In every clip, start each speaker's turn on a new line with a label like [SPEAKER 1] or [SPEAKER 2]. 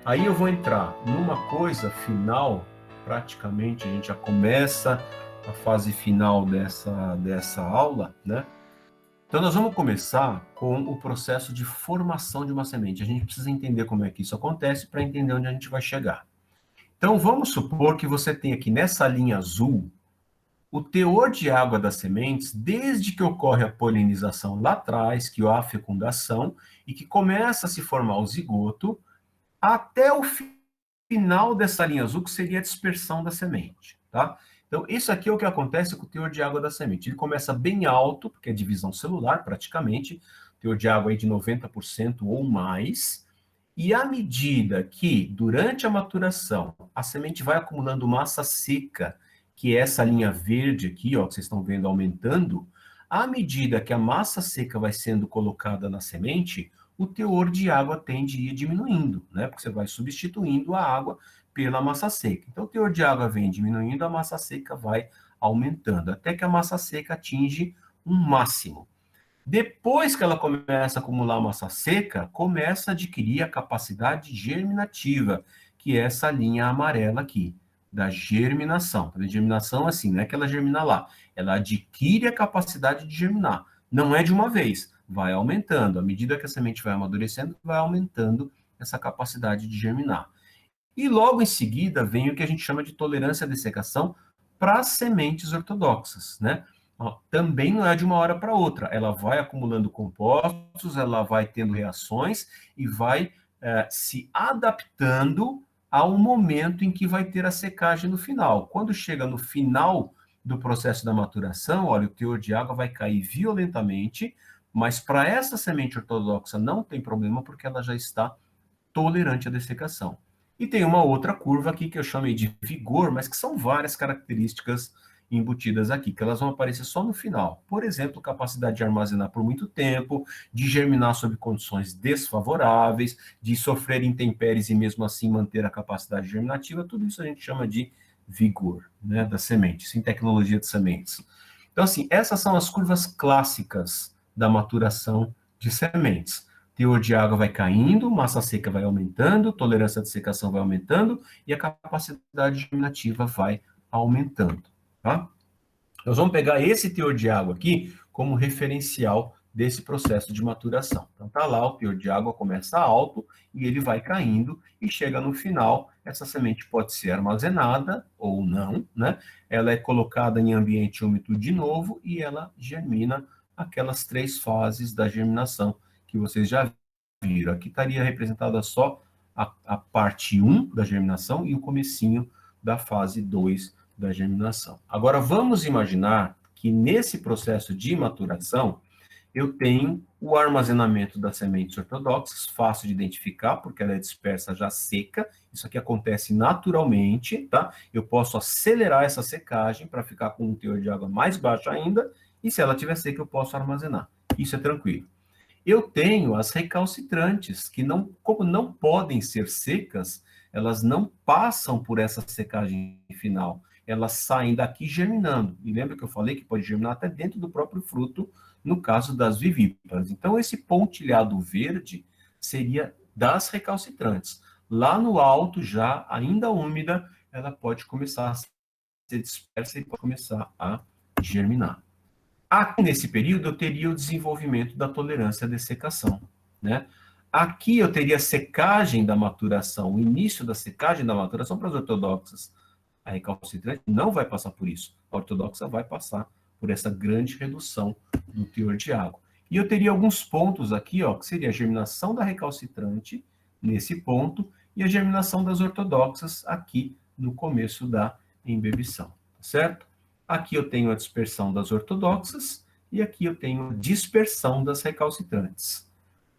[SPEAKER 1] Aí eu vou entrar numa coisa final, praticamente a gente já começa a fase final dessa aula, né? Então nós vamos começar com o processo de formação de uma semente. A gente precisa entender como é que isso acontece para entender onde a gente vai chegar. Então vamos supor que você tem aqui nessa linha azul o teor de água das sementes, desde que ocorre a polinização lá atrás, que há a fecundação, e que começa a se formar o zigoto, até o final dessa linha azul, que seria a dispersão da semente, tá? Então, isso aqui é o que acontece com o teor de água da semente. Ele começa bem alto, porque é divisão celular, praticamente, teor de água aí de 90% ou mais, e à medida que, durante a maturação, a semente vai acumulando massa seca, que é essa linha verde aqui, ó, que vocês estão vendo aumentando, à medida que a massa seca vai sendo colocada na semente, o teor de água tende a ir diminuindo, né? Porque você vai substituindo a água pela massa seca. Então, o teor de água vem diminuindo, a massa seca vai aumentando, até que a massa seca atinge um máximo. Depois que ela começa a acumular massa seca, começa a adquirir a capacidade germinativa, que é essa linha amarela aqui, da germinação. A germinação, assim, não é que ela germina lá, ela adquire a capacidade de germinar. Não é de uma vez, vai aumentando. À medida que a semente vai amadurecendo, vai aumentando essa capacidade de germinar. E logo em seguida vem o que a gente chama de tolerância à dessecação para as sementes ortodoxas, né? Também não é de uma hora para outra, ela vai acumulando compostos, ela vai tendo reações e vai se adaptando ao momento em que vai ter a secagem no final. Quando chega no final do processo da maturação, olha, o teor de água vai cair violentamente, mas para essa semente ortodoxa não tem problema, porque ela já está tolerante à dessecação. E tem uma outra curva aqui que eu chamei de vigor, mas que são várias características embutidas aqui, que elas vão aparecer só no final. Por exemplo, capacidade de armazenar por muito tempo, de germinar sob condições desfavoráveis, de sofrer intempéries e mesmo assim manter a capacidade germinativa, tudo isso a gente chama de vigor, né, da semente, em tecnologia de sementes. Então, assim, essas são as curvas clássicas da maturação de sementes. Teor de água vai caindo, massa seca vai aumentando, tolerância à dessecação vai aumentando e a capacidade germinativa vai aumentando, tá? Nós vamos pegar esse teor de água aqui como referencial desse processo de maturação. Então, tá lá, o teor de água começa alto e ele vai caindo e chega no final, essa semente pode ser armazenada ou não, né? Ela é colocada em ambiente úmido de novo e ela germina aquelas 3 fases da germinação que vocês já viram. Aqui estaria representada só a parte 1 da germinação e o comecinho da fase 2 da germinação. Agora, vamos imaginar que nesse processo de maturação, eu tenho o armazenamento das sementes ortodoxas, fácil de identificar, porque ela é dispersa já seca, isso aqui acontece naturalmente, tá? Eu posso acelerar essa secagem para ficar com um teor de água mais baixo ainda, e se ela estiver seca, eu posso armazenar. Isso é tranquilo. Eu tenho as recalcitrantes, que não, como não podem ser secas, elas não passam por essa secagem final. Elas saem daqui germinando. E lembra que eu falei que pode germinar até dentro do próprio fruto, no caso das vivíparas. Então, esse pontilhado verde seria das recalcitrantes. Lá no alto, já ainda úmida, ela pode começar a ser dispersa e pode começar a germinar. Aqui nesse período eu teria o desenvolvimento da tolerância à dessecação, né? Aqui eu teria a secagem da maturação, o início da secagem da maturação para as ortodoxas. A recalcitrante não vai passar por isso. A ortodoxa vai passar por essa grande redução do teor de água. E eu teria alguns pontos aqui, ó, que seria a germinação da recalcitrante, nesse ponto, e a germinação das ortodoxas aqui no começo da embebição, certo? Aqui eu tenho a dispersão das ortodoxas e aqui eu tenho a dispersão das recalcitrantes.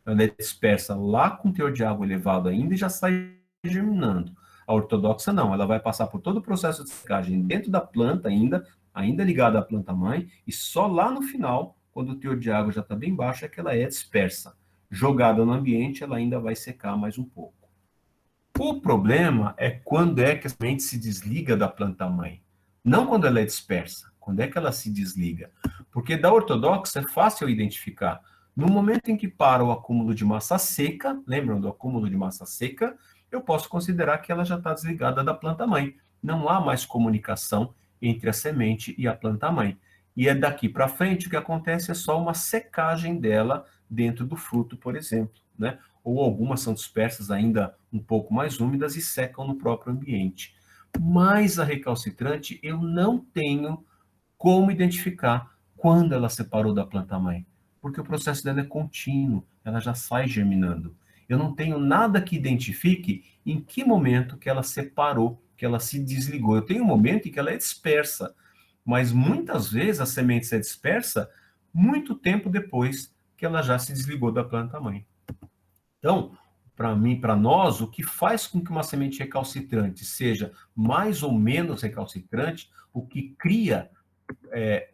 [SPEAKER 1] Ela é dispersa lá com teor de água elevado ainda e já sai germinando. A ortodoxa não, ela vai passar por todo o processo de secagem dentro da planta ainda ligada à planta mãe, e só lá no final, quando o teor de água já está bem baixo, é que ela é dispersa. Jogada no ambiente, ela ainda vai secar mais um pouco. O problema é quando é que a semente se desliga da planta mãe. Não quando ela é dispersa, quando é que ela se desliga. Porque da ortodoxa é fácil identificar. No momento em que para o acúmulo de massa seca, lembram do acúmulo de massa seca? eu posso considerar que ela já está desligada da planta-mãe. Não há mais comunicação entre a semente e a planta-mãe. E é daqui para frente o que acontece é só uma secagem dela dentro do fruto, por exemplo, né? Ou algumas são dispersas ainda um pouco mais úmidas e secam no próprio ambiente. Mas a recalcitrante, eu não tenho como identificar quando ela separou da planta-mãe, porque o processo dela é contínuo, ela já sai germinando. Eu não tenho nada que identifique em que momento que ela separou, que ela se desligou. Eu tenho um momento em que ela é dispersa, mas muitas vezes a semente se dispersa muito tempo depois que ela já se desligou da planta-mãe. Então, para mim, para nós, o que faz com que uma semente recalcitrante seja mais ou menos recalcitrante, o que cria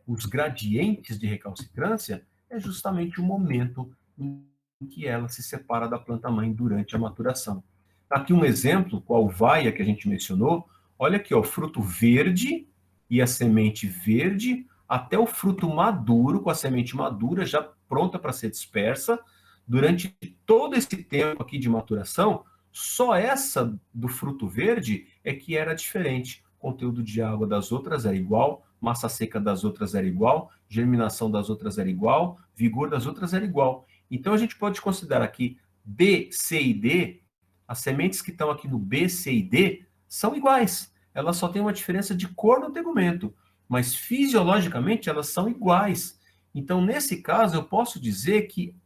[SPEAKER 1] os gradientes de recalcitrância é justamente o momento em que ela se separa da planta-mãe durante a maturação. Aqui um exemplo, com a uvaia que a gente mencionou, olha aqui, ó, o fruto verde e a semente verde, até o fruto maduro, com a semente madura já pronta para ser dispersa. Durante todo esse tempo aqui de maturação, só essa do fruto verde é que era diferente. O conteúdo de água das outras era igual, massa seca das outras era igual, germinação das outras era igual, vigor das outras era igual. Então a gente pode considerar que B, C e D, as sementes que estão aqui no B, C e D, são iguais. Elas só têm uma diferença de cor no tegumento, mas fisiologicamente elas são iguais. Então, nesse caso, eu posso dizer que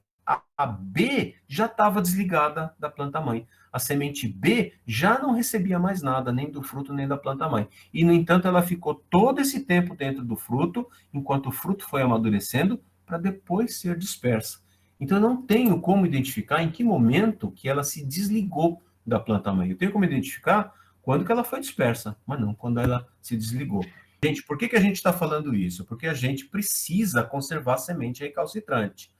[SPEAKER 1] a B já estava desligada da planta-mãe. A semente B já não recebia mais nada, nem do fruto, nem da planta-mãe. E, no entanto, ela ficou todo esse tempo dentro do fruto, enquanto o fruto foi amadurecendo, para depois ser dispersa. Então, eu não tenho como identificar em que momento que ela se desligou da planta-mãe. Eu tenho como identificar quando que ela foi dispersa, mas não quando ela se desligou. Gente, por que a gente está falando isso? Porque a gente precisa conservar a semente recalcitrante.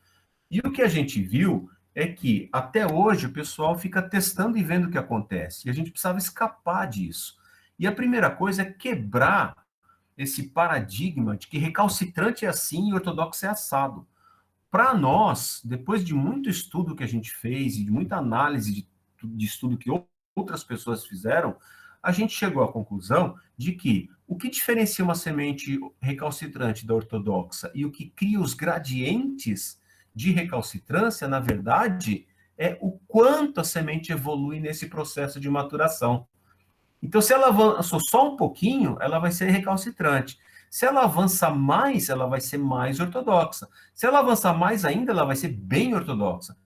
[SPEAKER 1] E o que a gente viu é que, até hoje, o pessoal fica testando e vendo o que acontece. E a gente precisava escapar disso. E a primeira coisa é quebrar esse paradigma de que recalcitrante é assim e ortodoxo é assado. Para nós, depois de muito estudo que a gente fez e de muita análise de estudo que outras pessoas fizeram, a gente chegou à conclusão de que o que diferencia uma semente recalcitrante da ortodoxa e o que cria os gradientes de recalcitrância, na verdade, é o quanto a semente evolui nesse processo de maturação. Então, se ela avançou só um pouquinho, ela vai ser recalcitrante. Se ela avança mais, ela vai ser mais ortodoxa. Se ela avançar mais ainda, ela vai ser bem ortodoxa.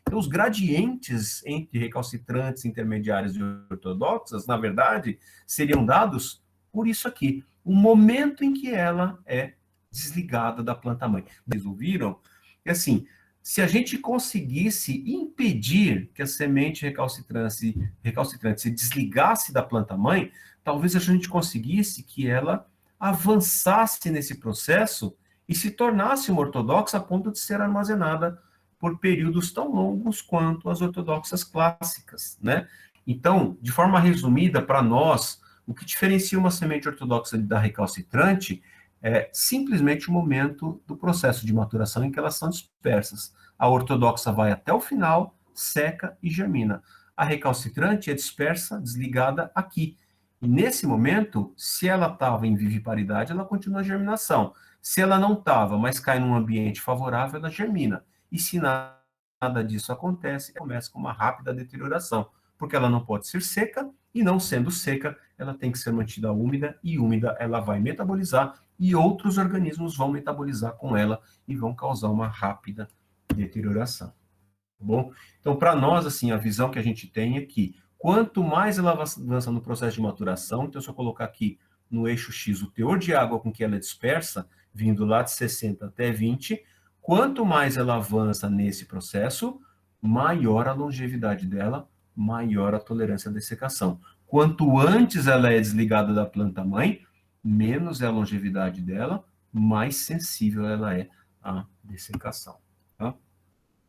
[SPEAKER 1] Então, os gradientes entre recalcitrantes, intermediárias e ortodoxas, na verdade, seriam dados por isso aqui. O momento em que ela é desligada da planta-mãe. Vocês ouviram? E assim, se a gente conseguisse impedir que a semente recalcitrante se desligasse da planta-mãe, talvez a gente conseguisse que ela avançasse nesse processo e se tornasse uma ortodoxa a ponto de ser armazenada por períodos tão longos quanto as ortodoxas clássicas, né? Então, de forma resumida, para nós, o que diferencia uma semente ortodoxa da recalcitrante é simplesmente o momento do processo de maturação em que elas são dispersas. A ortodoxa vai até o final, seca e germina. A recalcitrante é dispersa, desligada aqui. E nesse momento, se ela estava em viviparidade, ela continua a germinação. Se ela não estava, mas cai num ambiente favorável, ela germina. E se nada disso acontece, começa com uma rápida deterioração, porque ela não pode ser seca, e não sendo seca, ela tem que ser mantida úmida, e úmida ela vai metabolizar, e outros organismos vão metabolizar com ela e vão causar uma rápida deterioração. Tá bom? Então, para nós, assim, a visão que a gente tem é que quanto mais ela avança no processo de maturação, então se eu colocar aqui no eixo X o teor de água com que ela é dispersa, vindo lá de 60 até 20, quanto mais ela avança nesse processo, maior a longevidade dela, maior a tolerância à dessecação. Quanto antes ela é desligada da planta-mãe, menos é a longevidade dela, mais sensível ela é à dessecação. Tá?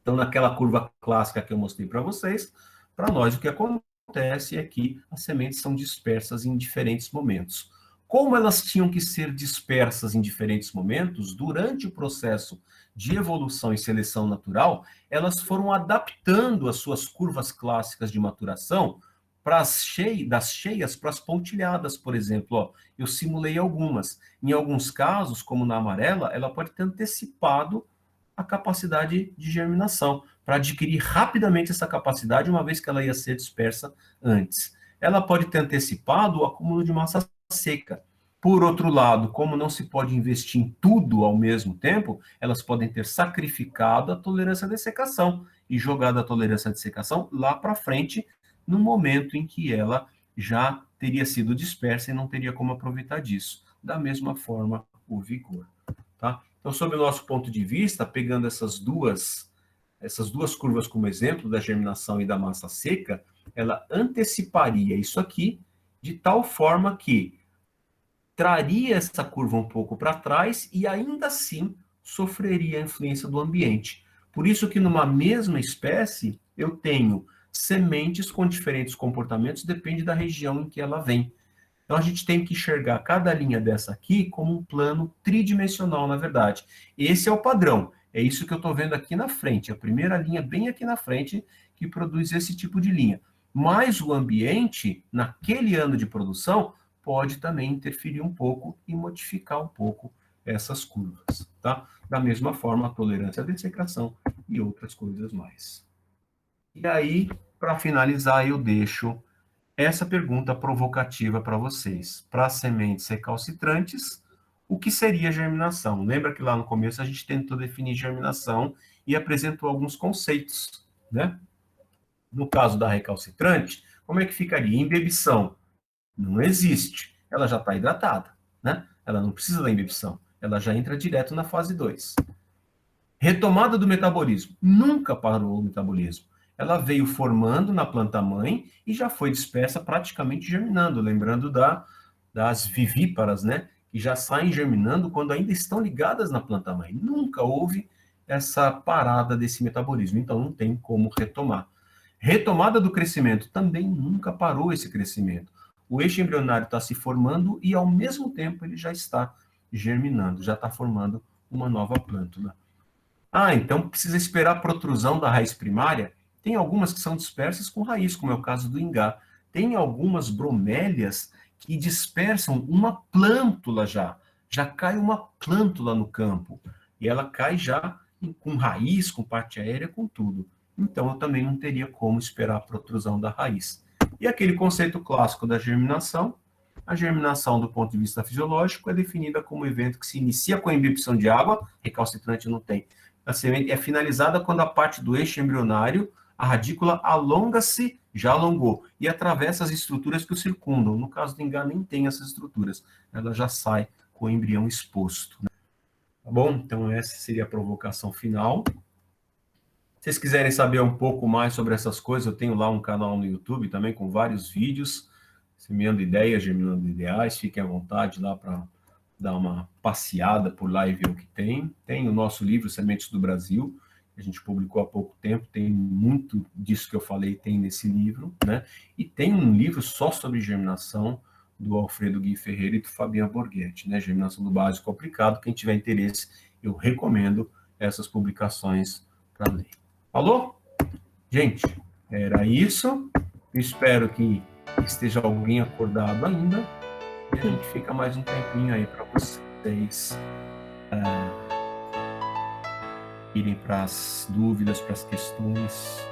[SPEAKER 1] Então, naquela curva clássica que eu mostrei para vocês, para nós o que acontece é que as sementes são dispersas em diferentes momentos. Como elas tinham que ser dispersas em diferentes momentos, durante o processo de evolução e seleção natural, elas foram adaptando as suas curvas clássicas de maturação das cheias para as pontilhadas, por exemplo. Ó, eu simulei algumas. Em alguns casos, como na amarela, ela pode ter antecipado a capacidade de germinação, para adquirir rapidamente essa capacidade, uma vez que ela ia ser dispersa antes. Ela pode ter antecipado o acúmulo de massa seca. Por outro lado, como não se pode investir em tudo ao mesmo tempo, elas podem ter sacrificado a tolerância à dessecação e jogado a tolerância à dessecação lá para frente, no momento em que ela já teria sido dispersa e não teria como aproveitar disso. Da mesma forma, o vigor. Tá? Então, sob o nosso ponto de vista, pegando essas duas curvas como exemplo, da germinação e da massa seca, ela anteciparia isso aqui de tal forma que traria essa curva um pouco para trás e ainda assim sofreria a influência do ambiente. Por isso que numa mesma espécie eu tenho sementes com diferentes comportamentos, depende da região em que ela vem. Então a gente tem que enxergar cada linha dessa aqui como um plano tridimensional, na verdade. Esse é o padrão. É isso que eu estou vendo aqui na frente. A primeira linha bem aqui na frente que produz esse tipo de linha. Mas o ambiente, naquele ano de produção, pode também interferir um pouco e modificar um pouco essas curvas, tá? Da mesma forma, a tolerância à dessecação e outras coisas mais. E aí, para finalizar, eu deixo essa pergunta provocativa para vocês. Para sementes recalcitrantes, o que seria germinação? Lembra que lá no começo a gente tentou definir germinação e apresentou alguns conceitos, né? No caso da recalcitrante, como é que ficaria? Imbibição. Não existe. Ela já está hidratada, né? Ela não precisa da imbibição. Ela já entra direto na fase 2. Retomada do metabolismo. Nunca parou o metabolismo. Ela veio formando na planta-mãe e já foi dispersa praticamente germinando, lembrando das vivíparas, né? Que já saem germinando quando ainda estão ligadas na planta-mãe. Nunca houve essa parada desse metabolismo, então não tem como retomar. Retomada do crescimento. Também nunca parou esse crescimento. O eixo embrionário está se formando e, ao mesmo tempo, ele já está germinando, já está formando uma nova plântula. Ah, então precisa esperar a protrusão da raiz primária? Tem algumas que são dispersas com raiz, como é o caso do ingá. Tem algumas bromélias que dispersam uma plântula já. Já cai uma plântula no campo. E ela cai já com raiz, com parte aérea, com tudo. Então, eu também não teria como esperar a protrusão da raiz. E aquele conceito clássico da germinação, a germinação, do ponto de vista fisiológico, é definida como um evento que se inicia com a imbibição de água, recalcitrante não tem. A semente é finalizada quando a parte do eixo embrionário, a radícula, alonga-se, já alongou, e atravessa as estruturas que o circundam. No caso do ingá, nem tem essas estruturas. Ela já sai com o embrião exposto. Tá bom? Então, essa seria a provocação final. Se vocês quiserem saber um pouco mais sobre essas coisas, eu tenho lá um canal no YouTube também com vários vídeos, semeando ideias, germinando ideais. Fiquem à vontade lá para dar uma passeada por lá e ver o que tem. Tem o nosso livro Sementes do Brasil, que a gente publicou há pouco tempo, tem muito disso que eu falei, tem nesse livro, né? E tem um livro só sobre germinação, do Alfredo Gui Ferreira e do Fabiano Borghetti, né? Germinação do básico aplicado. Quem tiver interesse, eu recomendo essas publicações para ler. Falou? Gente, era isso. Eu espero que esteja alguém acordado ainda. E a gente fica mais um tempinho aí para vocês irem para as dúvidas, para as questões.